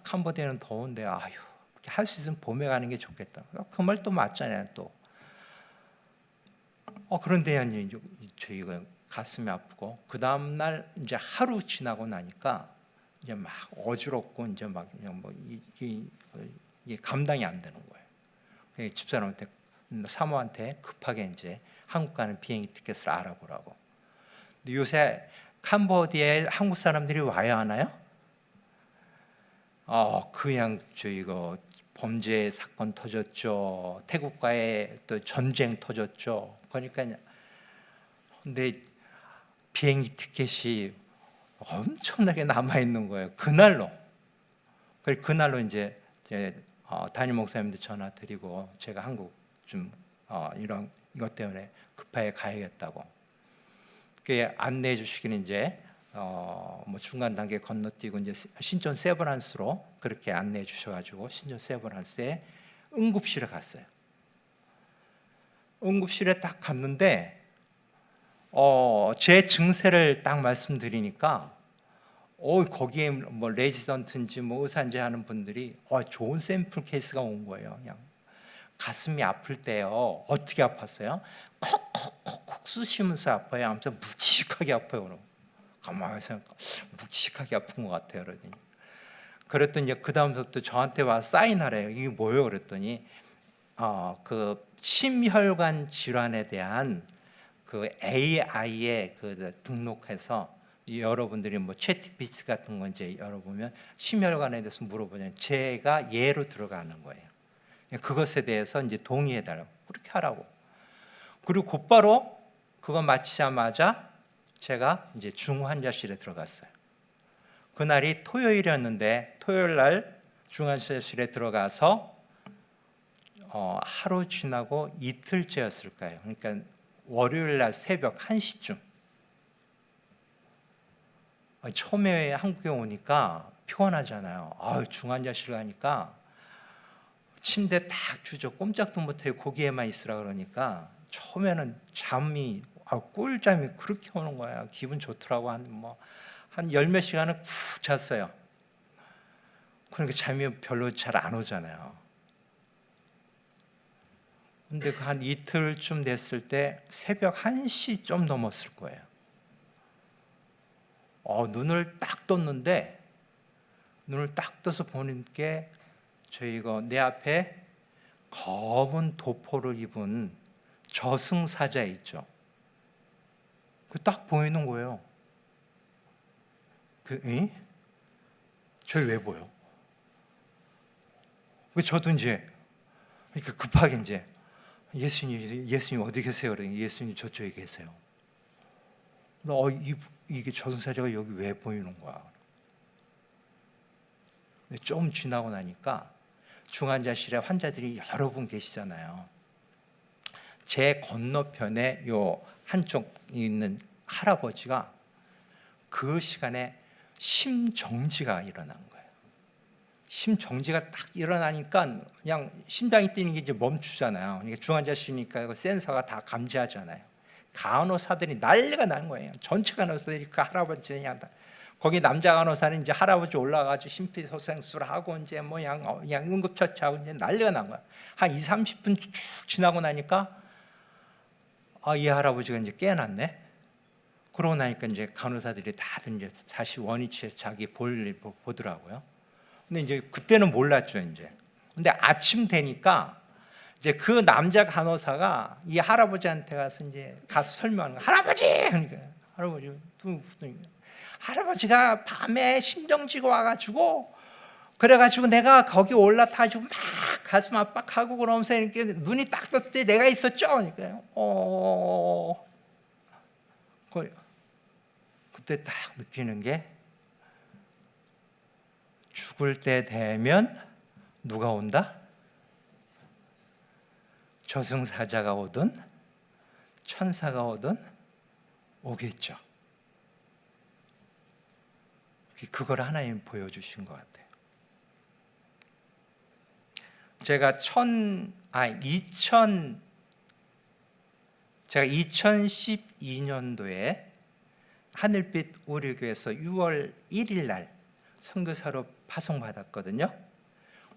캄보디아는 더운데 할 수 있으면 봄에 가는 게 좋겠다. 그 말 또 맞잖아요. 또 그런데 저희가 가슴이 아프고 그 다음 날 이제 하루 지나고 나니까 이제 막 어지럽고 이제 막 그냥 뭐 이게 감당이 안 되는 거예요. 집사람한테 사모한테 급하게 이제 한국 가는 비행기 티켓을 알아보라고. 근데 요새 캄보디아에 한국 사람들이 와야 하나요? 그냥 저희가 범죄 사건 터졌죠. 태국과의 또 전쟁 터졌죠. 그러니까 근데 비행기 티켓이 엄청나게 남아 있는 거예요. 그날로. 그날로 이제 담임 목사님들 전화 드리고 제가 한국 좀 이런 이것 때문에 급하게 가야겠다고. 그 안내해 주시기는 이제 뭐 중간 단계 건너뛰고 이제 신촌 세브란스로 그렇게 안내해 주셔가지고 신촌 세브란스에 응급실에 갔어요. 응급실에 딱 갔는데 제 증세를 딱 말씀드리니까 거기에 뭐 레지던트인지 뭐 의사인지 하는 분들이 좋은 샘플 케이스가 온 거예요. 그냥 가슴이 아플 때요 어떻게 아팠어요? 콕콕콕콕 쑤시면서 아파요. 아무튼 묵직하게 아파요. 그럼 가만히 생각 묵직하게 아픈 것 같아요. 그랬더니 그 다음부터 저한테 와서 사인하래요. 이게 뭐예요? 그랬더니 그 심혈관 질환에 대한 그 AI에 그 등록해서 여러분들이 뭐 챗GPT 같은 거 이제 열어보면 심혈관에 대해서 물어보면 제가 예로 들어가는 거예요. 그것에 대해서 이제 동의해달라고 그렇게 하라고. 그리고 곧바로 그거 마치자마자 제가 이제 중환자실에 들어갔어요. 그날이 토요일이었는데 토요일 날 중환자실에 들어가서 하루 지나고 이틀째였을까요? 그러니까 월요일 날 새벽 1시쯤. 처음에 한국에 오니까 피곤하잖아요. 중환자실 가니까 침대 딱 주죠. 꼼짝도 못하고 거기에만 있으라 그러니까 처음에는 잠이 꿀잠이 그렇게 오는 거야. 기분 좋더라고. 한 열 몇 시간은 푹 잤어요. 그러니까 잠이 별로 잘 안 오잖아요. 근데 그 한 이틀쯤 됐을 때 새벽 1시 좀 넘었을 거예요. 눈을 딱 떴는데 눈을 딱 떠서 보는 게 저희가 내 앞에 검은 도포를 입은 저승사자 있죠. 그 딱 보이는 거예요. 저희 왜 보여? 저도 이제 급하게 이제 예수님 어디 계세요? 그러니 예수님 저쪽에 계세요. 이게 저승사자가 여기 왜 보이는 거야? 근데 좀 지나고 나니까 중환자실에 환자들이 여러 분 계시잖아요. 제 건너편에 요 한쪽 있는 할아버지가 그 시간에 심정지가 일어난 거예요. 심정지가 딱 일어나니까 그냥 심장이 뛰는 게 이제 멈추잖아요. 그러니까 중환자실이니까 그 센서가 다 감지하잖아요. 간호사들이 난리가 난 거예요. 전체 간호사들이 그 할아버지 그냥 거기 남자 간호사는 이제 할아버지 올라가지고 심폐소생술하고 이제 뭐 그냥 응급처치하고 이제 난리가 난 거야. 한 2, 30분 쭉 지나고 나니까 이 할아버지가 이제 깨어났네. 그러고 나니까 이제 간호사들이 다들 이제 다시 원위치에 자기 볼일 보더라고요. 근데 이제 그때는 몰랐죠, 이제. 근데 아침 되니까 이제 그 남자 간호사가 이 할아버지한테 가서 이제 가서 설명하는 거야. 할아버지! 그러니까 할아버지가 밤에 심정지가 와가지고 그래가지고 내가 거기 올라타가지고 막 가슴 압박하고 그러면서 이렇게 눈이 딱 떴을 때 내가 있었죠. 그러니까 그때 딱 느끼는 게 죽을 때 되면 누가 온다? 저승사자가 오든 천사가 오든 오겠죠. 그걸 하나님 보여주신 것 같아요. 제가 2012년도에 하늘빛 우리교회에서 6월 1일 날 선교사로 파송받았거든요.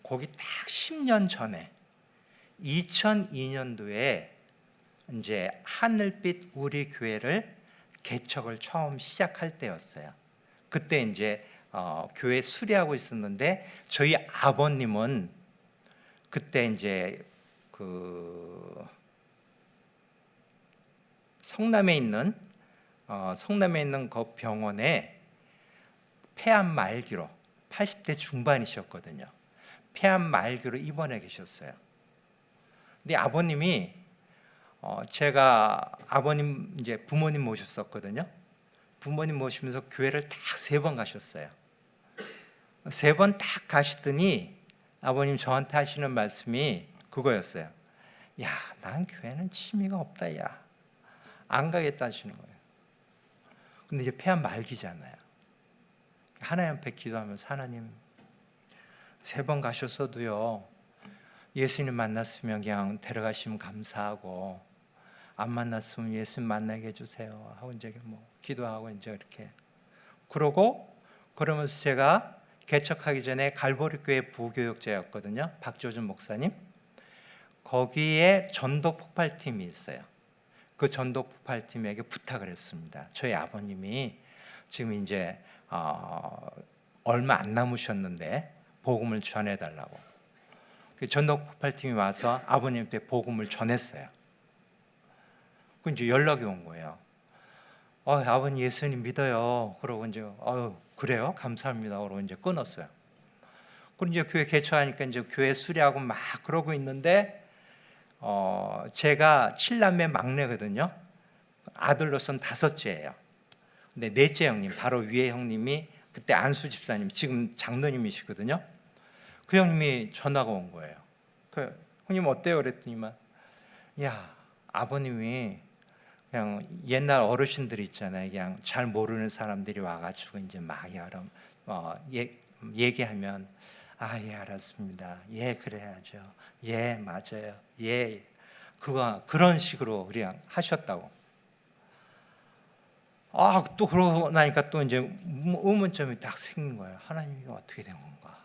거기 딱 10년 전에 2002년도에 이제 하늘빛 우리 교회를 개척을 처음 시작할 때였어요. 그때 이제 교회 수리하고 있었는데 저희 아버님은 그때 이제 그 성남에 있는 그 병원에 폐암 말기로 80대 중반이셨거든요. 폐암 말기로 입원해 계셨어요. 근데 아버님이 제가 아버님 이제 부모님 모셨었거든요. 부모님 모시면서 교회를 딱 3번 가셨어요. 3번 딱 가시더니 아버님 저한테 하시는 말씀이 그거였어요. 야, 난 교회는 취미가 없다. 야, 안 가겠다 하시는 거예요. 근데 이제 폐암 말기잖아요. 하나님 앞에 기도하면서 하나님 3번 가셨어도요 예수님 만났으면 그냥 데려가시면 감사하고 안 만났으면 예수님 만나게 해주세요 하고 이제 뭐 기도하고 이제 이렇게 그러면서 제가 개척하기 전에 갈보리교회 부교육자였거든요. 박조준 목사님. 거기에 전도 폭발팀이 있어요. 그 전도 폭발팀에게 부탁을 했습니다. 저희 아버님이 지금 이제 얼마 안 남으셨는데 복음을 전해달라고. 그 전도 폭발팀이 와서 아버님한테 복음을 전했어요. 그 이제 연락이 온 거예요. 아버님 예수님 믿어요. 그러고 이제 그래요? 감사합니다. 그러고 이제 끊었어요. 그리고 이제 교회 개척하니까 이제 교회 수리하고 막 그러고 있는데 제가 7남매 막내거든요. 아들로서는 5째예요. 근데 4째 형님, 바로 위에 형님이 그때 안수 집사님, 지금 장로님이시거든요. 그 형님이 전화가 온 거예요. 그 형님 어때요? 그랬더니만 야, 아버님이 그냥 옛날 어르신들 있잖아요. 그냥 잘 모르는 사람들이 와가지고 이제 막 얘기하면 예 알았습니다. 예 그래야죠. 예 맞아요. 예 그런 식으로 그냥 하셨다고. 또 그러고 나니까 또 이제 의문점이 딱 생긴 거예요. 하나님 이게 어떻게 된 건가?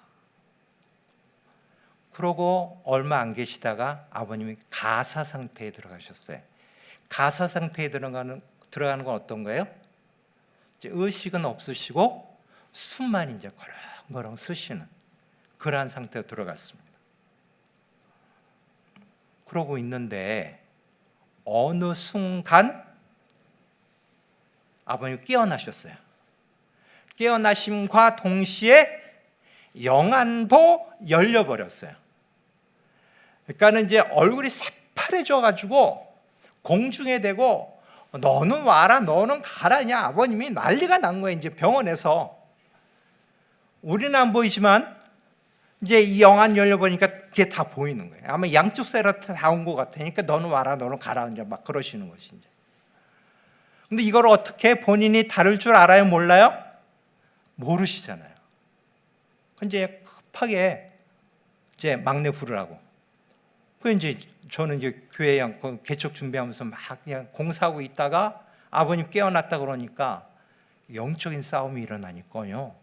그러고 얼마 안 계시다가 아버님이 가사 상태에 들어가셨어요. 가사 상태에 들어가는 건 어떤 거예요? 이제 의식은 없으시고 숨만 이제 거렁거렁 쓰시는 그러한 상태로 들어갔습니다. 그러고 있는데 어느 순간 아버님 깨어나셨어요. 깨어나심과 동시에 영안도 열려버렸어요. 그러니까는 이제 얼굴이 새파래져 가지고 공중에 대고 너는 와라 너는 가라냐 아버님이 난리가 난 거예요. 이제 병원에서 우리는 안 보이지만 이제 이 영안 열려보니까 그게 다 보이는 거예요. 아마 양쪽 세라트 다 온 것 같으니까 너는 와라 너는 가라 이제 막 그러시는 것이 이제. 근데 이걸 어떻게 본인이 다룰 줄 알아요? 몰라요? 모르시잖아요. 이제 급하게 이제 막내 부르라고. 그 이제 저는 이제 교회 개척 준비하면서 막 그냥 공사하고 있다가 아버님 깨어났다 그러니까 영적인 싸움이 일어나니까요.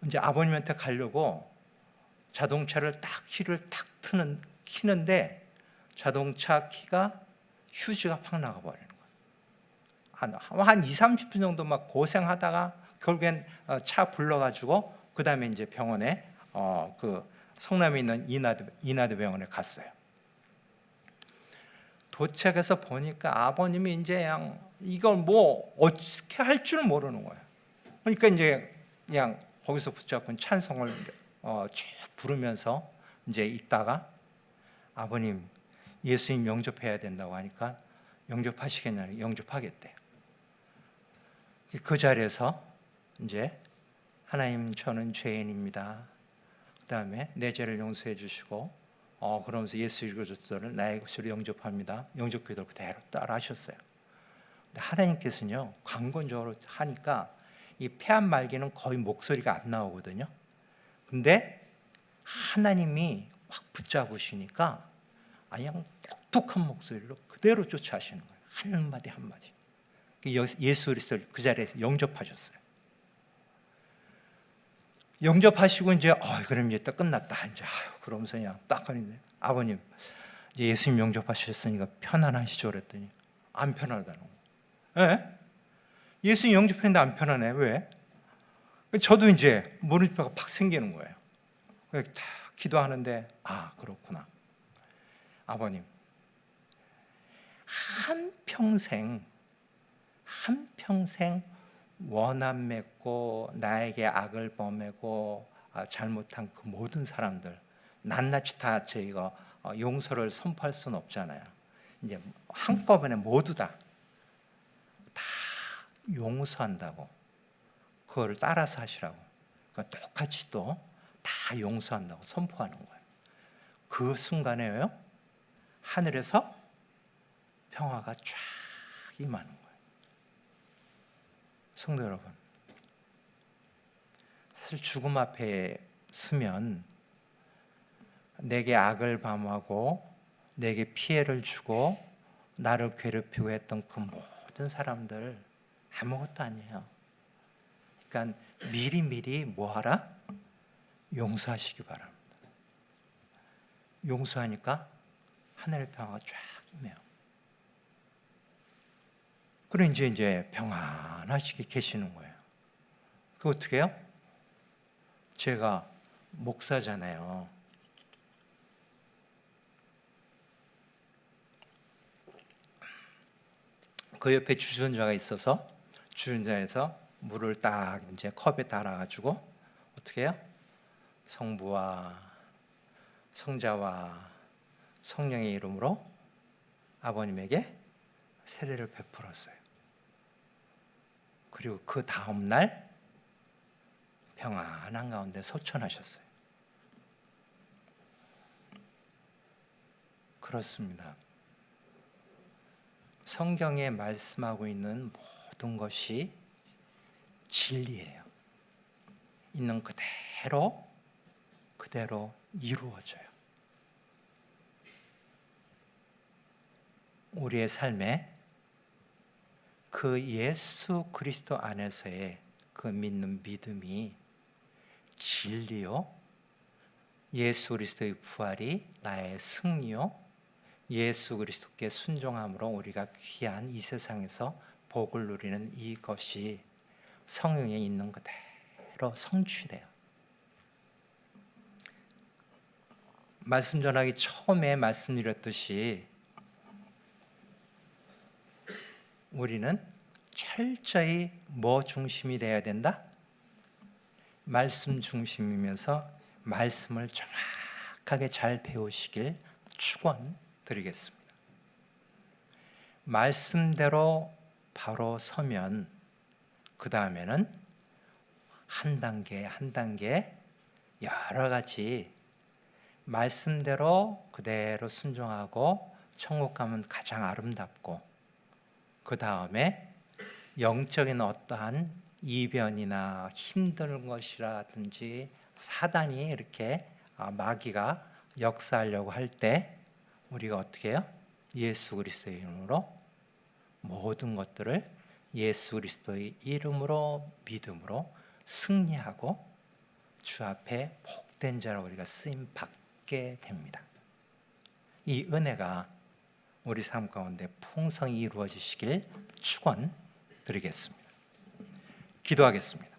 이제 아버님한테 가려고 자동차를 딱 키를 탁 키는데 자동차 키가 휴지가 팍 나가버리는 거예요. 한 2, 30분 정도 막 고생하다가 결국엔 차 불러가지고 그 다음에 이제 병원에 그 성남에 있는 이나드 병원에 갔어요. 도착해서 보니까 아버님이 이제 그냥 이걸 뭐 어떻게 할 줄 모르는 거예요. 그러니까 이제 그냥 거기서 붙잡고 찬송을 쭉 부르면서 이제 있다가 아버님 예수님 영접해야 된다고 하니까 영접하시겠냐고 영접하겠대. 그 자리에서 이제 하나님 저는 죄인입니다. 그 다음에 내 죄를 용서해 주시고 그러면서 예수 그리스도를 나의 것으로 영접합니다. 영접기도 그대로 따라 하셨어요. 근데 하나님께서는요 강권적으로 하니까 이 폐암 말기는 거의 목소리가 안 나오거든요. 근데 하나님이 확 붙잡으시니까 그냥 똑똑한 목소리로 그대로 쫓아하시는 거예요. 한마디 한마디. 예수 그리스도를 그 자리에서 영접하셨어요. 영접하시고 이제 그럼 이제 딱 끝났다. 이제 그러면서 그냥 딱 하는데 아버님 이제 예수님 영접하셨으니까 편안하시죠 그랬더니 안 편하다는 거예요. 예? 예수님 영접했는데 안 편하네. 왜? 저도 이제 물음표가 팍 생기는 거예요. 다 기도하는데 그렇구나. 아버님 한평생 원한 맺고 나에게 악을 범하고 잘못한 그 모든 사람들 낱낱이 다 저희가 용서를 선포할 수는 없잖아요. 이제 한꺼번에 모두 다 용서한다고 그거를 따라서 하시라고. 그러니까 똑같이 또 다 용서한다고 선포하는 거예요. 그 순간에요 하늘에서 평화가 쫙 임하는 거예요. 성도 여러분, 사실 죽음 앞에 서면 내게 악을 범하고 내게 피해를 주고 나를 괴롭히고 했던 그 모든 사람들 아무것도 아니에요. 그러니까 미리미리 뭐하라? 용서하시기 바랍니다. 용서하니까 하늘의 평화가 쫙 임해요. 그래 이제 평안하시게 계시는 거예요. 그 어떻게 해요? 제가 목사잖아요. 그 옆에 주전자가 있어서 주전자에서 물을 딱 이제 컵에 따라가지고 어떻게 해요? 성부와 성자와 성령의 이름으로 아버님에게 세례를 베풀었어요. 그리고 그 다음 날 평안한 가운데 소천하셨어요. 그렇습니다. 성경에 말씀하고 있는 모든 것이 진리예요. 있는 그대로 이루어져요. 우리의 삶에 그 예수 그리스도 안에서의 그 믿는 믿음이 진리요, 예수 그리스도의 부활이 나의 승리요, 예수 그리스도께 순종함으로 우리가 귀한 이 세상에서 복을 누리는 이것이 성경에 있는 그대로 성취돼요. 말씀 전하기 처음에 말씀드렸듯이 우리는 철저히 뭐 중심이 되어야 된다? 말씀 중심이면서 말씀을 정확하게 잘 배우시길 축원드리겠습니다. 말씀대로 바로 서면 그 다음에는 한 단계 여러 가지 말씀대로 그대로 순종하고 천국 가면 가장 아름답고 그 다음에 영적인 어떠한 이변이나 힘든 것이라든지 사단이 이렇게 마귀가 역사하려고 할 때 우리가 어떻게 해요? 예수 그리스도의 이름으로 모든 것들을 예수 그리스도의 이름으로 믿음으로 승리하고 주 앞에 복된 자로 우리가 쓰임 받게 됩니다. 이 은혜가 우리 삶 가운데 풍성히 이루어지시길 축원드리겠습니다. 기도하겠습니다.